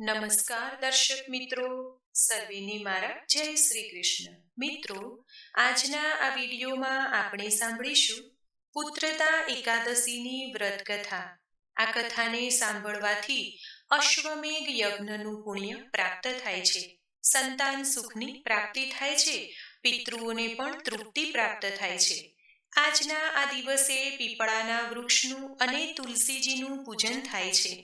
નમસ્કાર દર્શક મિત્રો, સર્વેને મારા જય શ્રી કૃષ્ણ. મિત્રો, આજના આ વિડીયોમાં આપણે સાંભળીશું પુત્રદા એકાદશીની વ્રત કથા. આ કથાને સાંભળવાથી અશ્વમેઘ યજ્ઞનું પુણ્ય પ્રાપ્ત થાય છે, સંતાન સુખની પ્રાપ્તિ થાય છે, પિતૃઓને પણ તૃપ્તિ પ્રાપ્ત થાય છે. આજના આ દિવસે પીપળાના વૃક્ષનું અને તુલસીજીનું પૂજન થાય છે.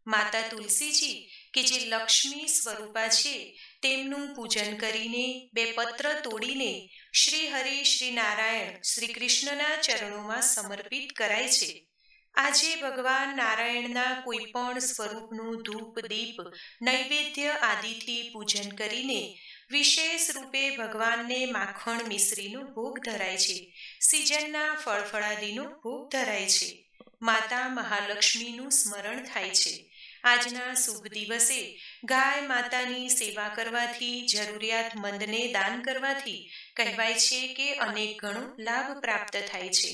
માતા તુલસીજી કે જે લક્ષ્મી સ્વરૂપા છે, તેમનું પૂજન કરીને બે પત્ર તોડીને શ્રી હરિ શ્રી નારાયણ શ્રી કૃષ્ણના ચરણોમાં સમર્પિત કરાય છે. આજે ભગવાન નારાયણના કોઈ પણ સ્વરૂપનું ધૂપ દીપ નૈવેદ્ય આદિથી પૂજન કરીને વિશેષ રૂપે ભગવાનને માખણ મિશ્રીનો ભોગ ધરાય છે. સિઝનના ફળફળાદીનો ભોગ ધરાય છે. માતા મહાલક્ષ્મીનું સ્મરણ થાય છે. આજના શુભ દિવસે ગાય માતાની સેવા કરવાથી, જરૂરિયાતમંદને દાન કરવાથી કહેવાય છે કે અનેક ગણો લાભ પ્રાપ્ત થાય છે,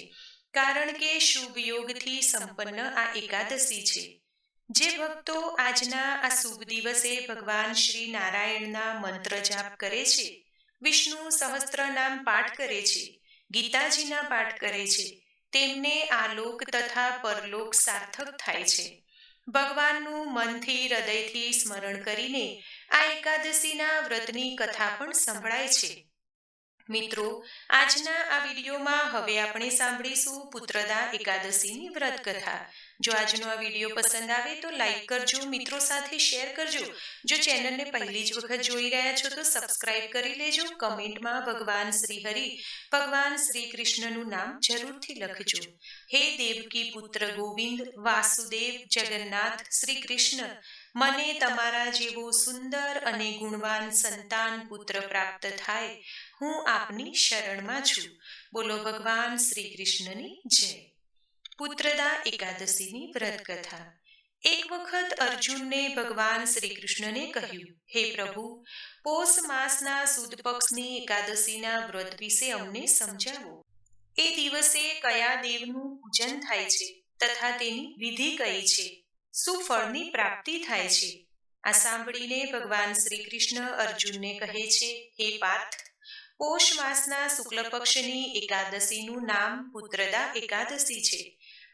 કારણ કે શુભ યોગથી સંપન્ન આ એકાદશી છે. જે ભક્તો આજના આ શુભ દિવસે ભગવાન શ્રી નારાયણના મંત્ર જાપ કરે છે, વિષ્ણુ સહસ્ત્ર નામ પાઠ કરે છે, ગીતાજીના પાઠ કરે છે, તેમને આ લોક તથા પરલોક સાર્થક થાય છે. ભગવાનનું મનથી હૃદયથી સ્મરણ કરીને આ એકાદશીના વ્રતની કથા પણ સંભળાય છે. મિત્રો, આજના આ વિડીયોમાં હવે આપણે સાંભળીશું પુત્રદા એકાદશીની વ્રત કથા. જો આજનો આ વિડીયો પસંદ આવે તો લાઈક કરજો, મિત્રો સાથે શેર કરજો. જો ચેનલને પહેલી જ વખત જોઈ રહ્યા છો તો સબસ્ક્રાઇબ કરી લેજો. કમેન્ટમાં ભગવાન શ્રી હરિ, ભગવાન શ્રી કૃષ્ણનું નામ જરૂરથી લખજો. હે દેવકી પુત્ર ગોવિંદ, વાસુદેવ, જગન્નાથ શ્રી કૃષ્ણ, મને તમારા જેવો સુંદર અને ગુણવાન સંતાન પુત્ર પ્રાપ્ત થાય, હું આપની શરણમાં છું. બોલો ભગવાન શ્રી કૃષ્ણની જય. પુત્રદા એકાદશીની વ્રત કથા. એક વખત અર્જુનને ભગવાન શ્રી કૃષ્ણને કહ્યું, હે પ્રભુ, પોષ માસના સુદ પક્ષની એકાદશીના વ્રત વિશે અમને સમજાવો. એ દિવસે કયા દેવનું પૂજન થાય છે તથા તેની વિધિ કઈ છે? શું ફળની પ્રાપ્તિ થાય છે? આ સાંભળીને ભગવાન શ્રી કૃષ્ણ અર્જુનને કહે છે, હે પાર્થ, પોષ માસના શુક્લ પક્ષની એકાદશીનું નામ પુત્રદા એકાદશી છે.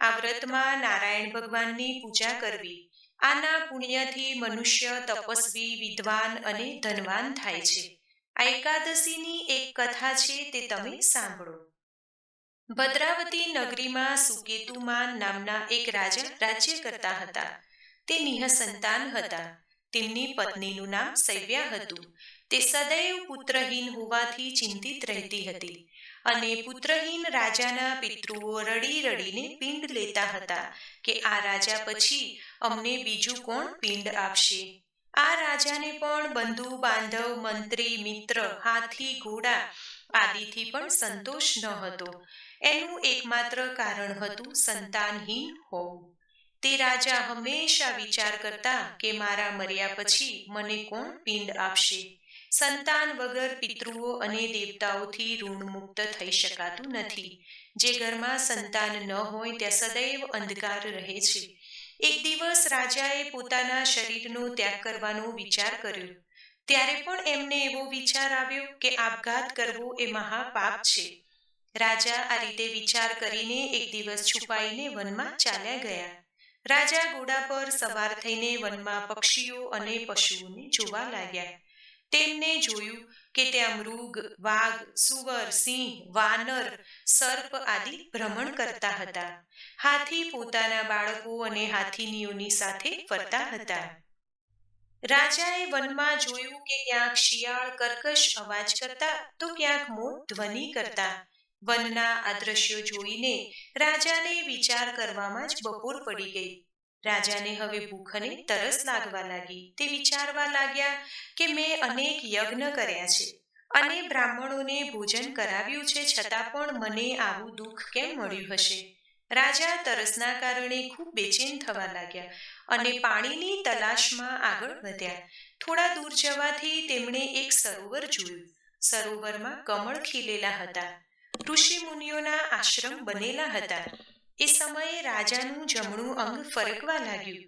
આ વ્રતમાં નારાયણ ભગવાનની પૂજા કરવી. આના પુણ્યથી મનુષ્ય તપસ્વી, વિદ્વાન અને ધનવાન થાય છે. આ એકાદશીની એક કથા છે, તે તમે સાંભળો. ભદ્રાવતી નગરીમાં સુકેતુમાન નામના એક રાજા રાજ્ય કરતા હતા. તે નિઃસંતાન હતા. તેમની પત્નીનું નામ સૈવ્યા હતું. તે સદૈવ પુત્રહીન હોવાથી ચિંતિત રહેતી હતી, અને પુત્રહીન રાજાના પિતૃઓ રડી રડીને પિંડ લેતા હતા કે આ રાજા પછી અમને બીજું કોણ પિંડ આપશે. આ રાજાને પણ બંધુ બાંધવ, મંત્રી, મિત્ર, હાથી, ઘોડા આદિથી પણ સંતોષ ન હતો. એનું એકમાત્ર કારણ હતું સંતાનહીન હોવું. તે રાજા હંમેશા વિચાર કરતા કે મારા મર્યા પછી મને કોણ પિંડ આપશે. સંતાન વગર પિતૃઓ અને દેવતાઓથી ઋણમુક્ત થઈ શકાતું નથી. જે ઘરમાં સંતાન ન હોય ત્યાં સદૈવ અંધકાર રહે છે. એક દિવસ રાજાએ પોતાના શરીરનો ત્યાગ કરવાનો વિચાર કર્યો. ત્યારે પણ એમને એવો વિચાર આવ્યો કે આપઘાત કરવો એ મહાપાપ છે. રાજા આ રીતે વિચાર કરીને એક દિવસ છુપાઈને વનમાં ચાલ્યા ગયા. રાજા ઘોડા પર સવાર થઈને વનમાં પક્ષીઓ અને પશુઓને જોવા લાગ્યા. તેમને જોયું કે ત્યાં મૃગ, વાઘ, સુવર, સિંહ, વાનર, સર્પ આદિ ભ્રમણ કરતા હતા. હાથી પોતાના બાળકો અને હાથીનીઓની સાથે ફરતા હતા. રાજાએ વનમાં જોયું કે ક્યાંક શિયાળ કર્કશ અવાજ કરતા તો ક્યાંક મોર ધ્વનિ કરતા. વનના આ દ્રશ્યો જોઈને રાજાને વિચાર કરવામાં જ બપોર પડી ગઈ. રાજાને હવે ભૂખ અને તરસ લાગવા લાગી. તે વિચારવા લાગ્યા કે મેં અનેક યજ્ઞ કર્યા છે અને બ્રાહ્મણોને ભોજન કરાવ્યું છે, છતાં પણ મને આવું દુઃખ કેમ મળ્યું હશે. રાજા તરસના કારણે ખૂબ બેચેન થવા લાગ્યા અને પાણીની તલાશમાં આગળ વધ્યા. થોડા દૂર જવાથી તેમણે એક સરોવર જોયું. સરોવરમાં કમળ ખીલેલા હતા. ઋષિ મુનિઓના આશ્રમ બનેલા હતા. એ સમયે રાજાનું જમણું અંગ ફરકવા લાગ્યું.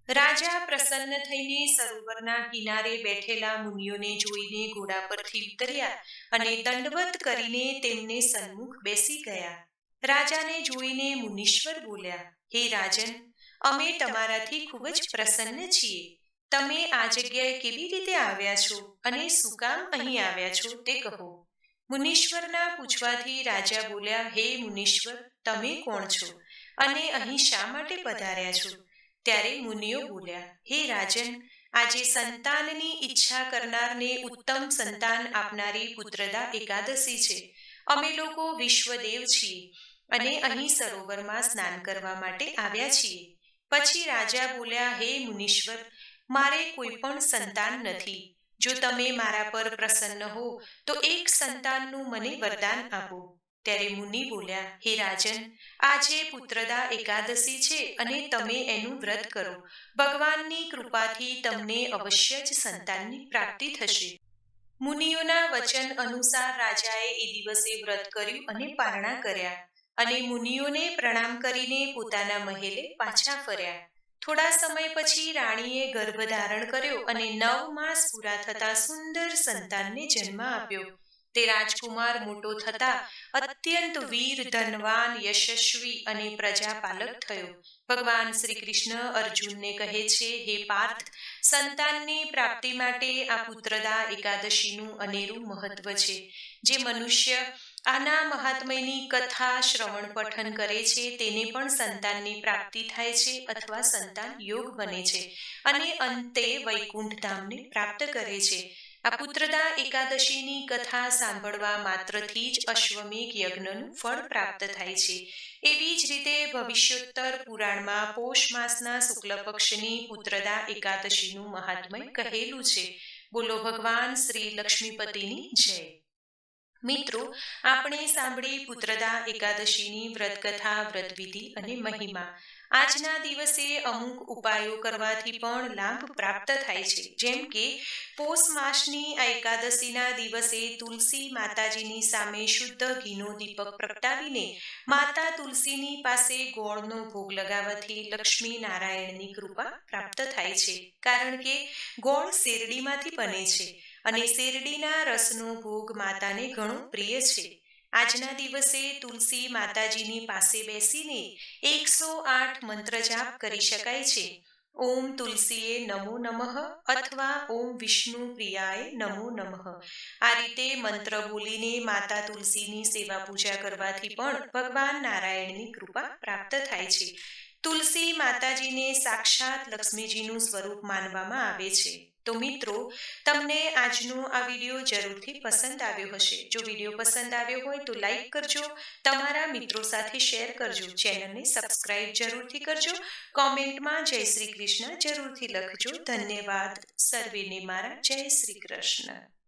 રાજા પ્રસન્ન થઈને સરોવરના કિનારે બેઠેલા મુનિઓને જોઈને ઘોડા પરથી ઉતર્યા અને દંડવત કરીને તેમને સન્મુખ બેસી ગયા. રાજાને જોઈને મુનીશ્વર બોલ્યા, હે રાજન, અમે તમારાથી ખૂબ જ પ્રસન્ન છીએ. તમે આ જગ્યાએ કેવી રીતે આવ્યા છો અને શું કામ અહીં આવ્યા છો તે કહો. મુનીશ્વરના પૂછવાથી રાજા બોલ્યા, હે મુનીશ્વર, તમે કોણ છો અને અહીં શા માટે પધાર્યા છો? ત્યારે મુનિઓ બોલ્યા, હે રાજન, આજે સંતાનની ઈચ્છા કરનારને ઉત્તમ સંતાન આપનારી પુત્રદા એકાદશી છે. અમે લોકો વિશ્વદેવ છીએ અને અહીં સરોવરમાં સ્નાન કરવા માટે આવ્યા છીએ. પછી રાજા બોલ્યા, હે મુનીશ્વર, મારે કોઈ પણ સંતાન નથી. જો તમે મારા પર પ્રસન્ન હો તો એક સંતાનનું મને વરદાન આપો. ત્યારે મુનિ બોલ્યા, હે રાજન, આજે પુત્રદા એકાદશી છે અને તમે એનું વ્રત કરો. ભગવાનની કૃપાથી તમને અવશ્ય જ સંતાનની પ્રાપ્તિ થશે. મુનિઓના વચન અનુસાર રાજાએ એ દિવસે વ્રત કર્યું અને પારણા કર્યા અને મુનિઓને પ્રણામ કરીને પોતાના મહેલે પાછા ફર્યા. થોડા સમય પછી રાણીએ ગર્ભ ધારણ કર્યો અને 9 માસ પૂરા થતા સુંદર સંતાનને જન્મ આપ્યો. તે રાજકુમાર મોટો થતા અત્યંત વીર, ધનવાન, યશસ્વી અને પ્રજાપાલક થયો. ભગવાન શ્રી કૃષ્ણ અર્જુનને કહે છે, હે પાર્થ, સંતાનની પ્રાપ્તિ માટે આ પુત્રદા એકાદશીનું અનેરું મહત્વ છે. જે મનુષ્ય આના મહાત્મ્યની કથા શ્રવણ પઠન કરે છે તેને પણ સંતાનની પ્રાપ્તિ થાય છે અથવા સંતાન યોગ બને છે અને અંતે વૈકુંઠ ધામને પ્રાપ્ત કરે છે. આ પુત્રદા એકાદશીની કથા સાંભળવા માત્રથી જ અશ્વમેઘ યજ્ઞનું ફળ પ્રાપ્ત થાય છે. એવી જ રીતે ભવિષ્યોત્તર પુરાણમાં પોષ માસના શુક્લ પક્ષની પુત્રદા એકાદશીનું મહાત્મ્ય કહેલું છે. બોલો ભગવાન શ્રી લક્ષ્મીપતિની જય. મિત્રો, આપણે સાંભળી પુત્રદા એકાદશીની વ્રતકથા, વ્રતવિધિ અને મહિમા. આજના દિવસે અમુક ઉપાયો કરવાથી પણ લાભ પ્રાપ્ત થાય છે. જેમ કે પોષ માસની આ એકાદશીના દિવસે તુલસી માતાજીની સામે શુદ્ધ ઘીનો દીપક પ્રગટાવીને માતા તુલસીની પાસે ગોળનો ભોગ લગાવવાથી લક્ષ્મી નારાયણની કૃપા પ્રાપ્ત થાય છે. કારણ કે ગોળ શેરડીમાંથી બને છે અને શેરડીના રસનો ભોગ માતાને ઘણો પ્રિય છે. આજના દિવસે તુલસી માતાજીની પાસે બેસીને 108 મંત્ર જાપ કરી શકાય છે. ઓમ તુલસીએ નમો નમઃ અથવા ઓમ વિષ્ણુ પ્રિયાય નમો નમઃ. આ રીતે મંત્ર બોલીને માતા તુલસીની સેવા પૂજા કરવાથી પણ ભગવાન નારાયણની કૃપા પ્રાપ્ત થાય છે. તુલસી માતાજીને સાક્ષાત લક્ષ્મીજીનું સ્વરૂપ માનવામાં આવે છે. તો મિત્રો, તમને આજનો આ વિડીયો જરૂરથી પસંદ આવ્યો હશે. જો વિડીયો પસંદ આવ્યો હોય તો લાઈક કરજો, તમારા મિત્રો સાથે શેર કરજો, ચેનલને સબસ્ક્રાઇબ જરૂરથી કરજો, કોમેન્ટમાં જય શ્રી કૃષ્ણ જરૂરથી લખજો. ધન્યવાદ. સર્વેને મારા જય શ્રી કૃષ્ણ.